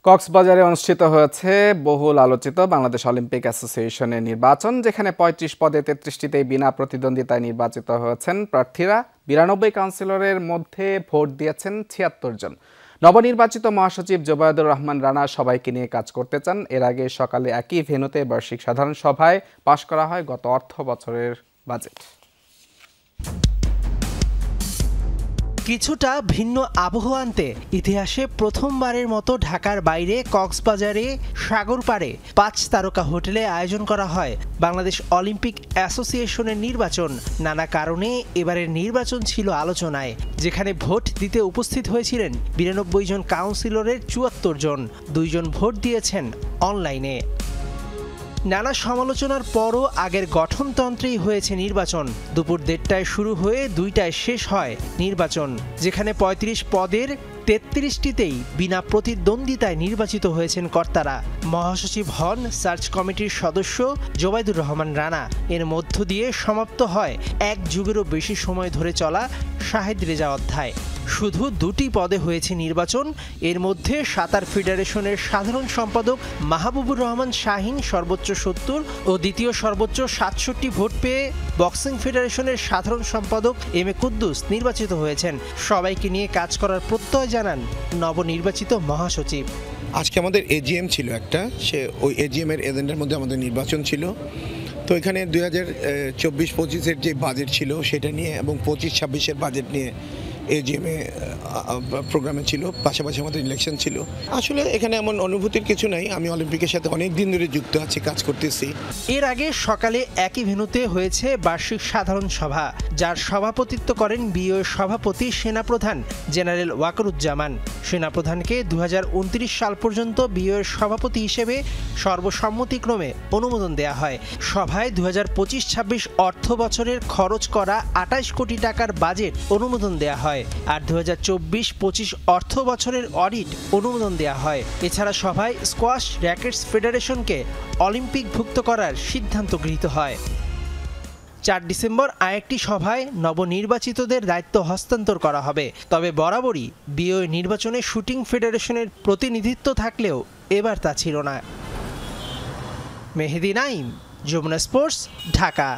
কক্সবাজারে অনুষ্ঠিত হয়েছে বহুল আলোচিত বাংলাদেশ অলিম্পিক অ্যাসোসিয়েশনের নির্বাচন, যেখানে ৩৫ পদে ৩৩টিতেই বিনা প্রতিদ্বন্দ্বিতায় নির্বাচিত হয়েছেন প্রার্থীরা। ৯২ কাউন্সিলরের মধ্যে ভোট দিয়েছেন ৭৬ জন। নবনির্বাচিত মহাসচিব জোবায়দুর রহমান রানা সবাইকে নিয়ে কাজ করতে চান। এর আগে সকালে একই ভেন্যুতে বার্ষিক সাধারণ সভায় পাশ করা হয় গত অর্থ বছরের বাজেট। কিছুটা ভিন্ন আবহাওয়া আনতে ইতিহাসে প্রথমবারের মতো ঢাকার বাইরে কক্সবাজারে সাগর পাড়ে ৫ তারকা হোটেলে আয়োজন করা হয় বাংলাদেশ অলিম্পিক অ্যাসোসিয়েশনের নির্বাচন। নানা কারণে এবারের নির্বাচন ছিল আলোচনায়, যেখানে ভোট দিতে উপস্থিত হয়েছিলেন ৯২ জন কাউন্সিলরের ৭৪ জন। ২ জন ভোট দিয়েছেন অনলাইনে। নানা সমালোচনার পরও আগের গঠনতন্ত্রেই হয়েছে নির্বাচন। দুপুর ১:৩০টায় শুরু হয়ে ২টায় শেষ হয় নির্বাচন, যেখানে ৩৫ পদের ৩৩টিতেই বিনা প্রতিদ্বন্দ্বিতায় নির্বাচিত হয়েছেন কর্তারা। মহাসচিব হন সার্চ কমিটির সদস্য জোবায়দুর রহমান রানা। এর মধ্য দিয়ে সমাপ্ত হয় এক যুগেরও বেশি সময় ধরে চলা শাহেদ রেজা অধ্যায়। শুধু ২টি পদে হয়েছে নির্বাচন। এর মধ্যে সাঁতার ফেডারেশনের সাধারণ সম্পাদক মাহবুবুর রহমান শাহিন সর্বোচ্চ ৭০ ও দ্বিতীয় সর্বোচ্চ ৬৭ ভোট পেয়ে বক্সিং ফেডারেশনের সাধারণ সম্পাদক এম এ কুদ্দুস নির্বাচিত হয়েছেন। সবাইকে নিয়ে কাজ করার প্রত্যয় জানান নবনির্বাচিত মহাসচিব। আজকে আমাদের এজিএম ছিল একটা, ওই এজিএম এর এজেন্ডার মধ্যে আমাদের নির্বাচন ছিল। তো এখানে ২০২৪-২৫-এর যে বাজেট ছিল সেটা নিয়ে এবং ২৫-২৬-এর বাজেট নিয়ে এজিএমে প্রোগ্রামে ছিল, পাশাপাশি আমাদের ইলেকশন ছিল। আসলে এখানে এমন অনুভূতির কিছু নাই। আমি অলিম্পিকের সাথে অনেক দিন ধরে যুক্ত আছি, কাজ করতেছি। এর আগে সকালে একই ভেন্যুতে হয়েছে বার্ষিক সাধারণ সভা, যার সভাপতিত্ব করেন বিওএ সভাপতি সেনাপ্রধান জেনারেল ওয়াকারুজ্জামান। সেনাপ্রধানকে ২০২৯ সাল পর্যন্ত বিওএর সভাপতি হিসেবে সর্বসম্মতিক্রমে অনুমোদন দেয়া হয়। সভায় ২০২৫-২৬ অর্থ বছরের খরচ করা ২৮ কোটি টাকার বাজেট অনুমোদন দেয়া হয়, আর ২০২৪-২৫ অর্থ বছরের অডিট অনুমোদন দেয়া হয়। এছাড়া সভায় স্কোয়াশ র্যাকেটস ফেডারেশনকে অলিম্পিকভুক্ত করার সিদ্ধান্ত গৃহীত হয়। ৪ ডিসেম্বর আরেকটি সভায় নবনির্বাচিতদের দায়িত্ব হস্তান্তর করা হবে। তবে বরাবরই বিওএ নির্বাচনে শুটিং ফেডারেশনের প্রতিনিধিত্ব থাকলেও এবার তা ছিল না। মেহেদি নাইম, যমুনা স্পোর্টস, ঢাকা।